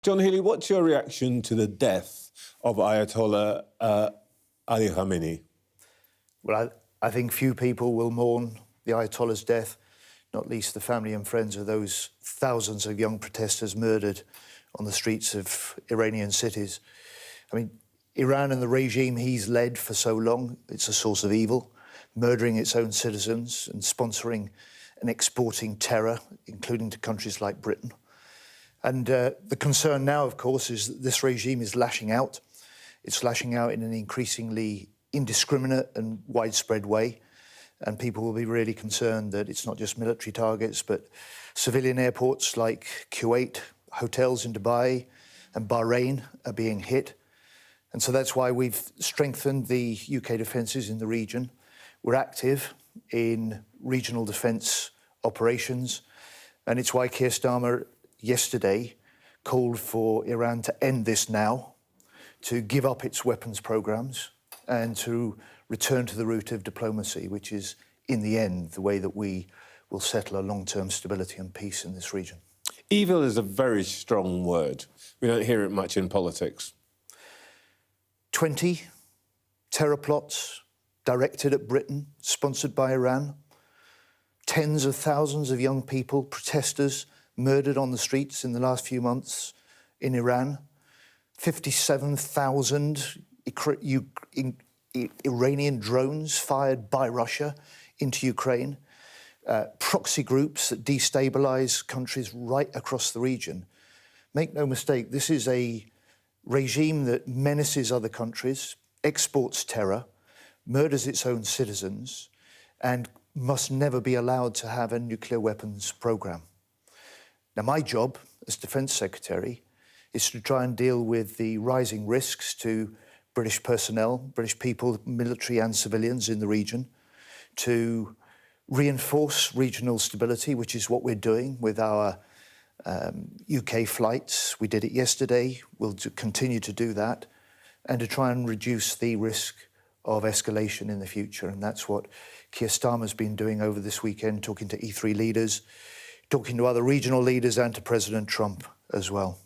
John Healey, what's your reaction to the death of Ayatollah Ali Khamenei? Well, I think few people will mourn the Ayatollah's death, not least the family and friends of those thousands of young protesters murdered on the streets of Iranian cities. I mean, Iran and the regime he's led for so long, it's a source of evil, murdering its own citizens and sponsoring and exporting terror, including to countries like Britain. And the concern now, of course, is that this regime is lashing out. It's lashing out in an increasingly indiscriminate and widespread way. And people will be really concerned that it's not just military targets, but civilian airports like Kuwait, hotels in Dubai and Bahrain are being hit. And so that's why we've strengthened the UK defences in the region. We're active in regional defence operations. And it's why Keir Starmer yesterday called for Iran to end this now, to give up its weapons programmes and to return to the route of diplomacy, which is, in the end, the way that we will settle a long-term stability and peace in this region. Evil is a very strong word. We don't hear it much in politics. 20 terror plots directed at Britain, sponsored by Iran. Tens of thousands of young people, protesters, murdered on the streets in the last few months in Iran. 57,000 Iranian drones fired by Russia into Ukraine. Proxy groups that destabilise countries right across the region. Make no mistake, this is a regime that menaces other countries, exports terror, murders its own citizens, and must never be allowed to have a nuclear weapons programme. Now, my job as Defence Secretary is to try and deal with the rising risks to British personnel, British people, military and civilians in the region, to reinforce regional stability, which is what we're doing with our UK flights. We did it yesterday, we'll continue to do that, and to try and reduce the risk of escalation in the future. And that's what Keir Starmer's been doing over this weekend, talking to E3 leaders, talking to other regional leaders and to President Trump as well.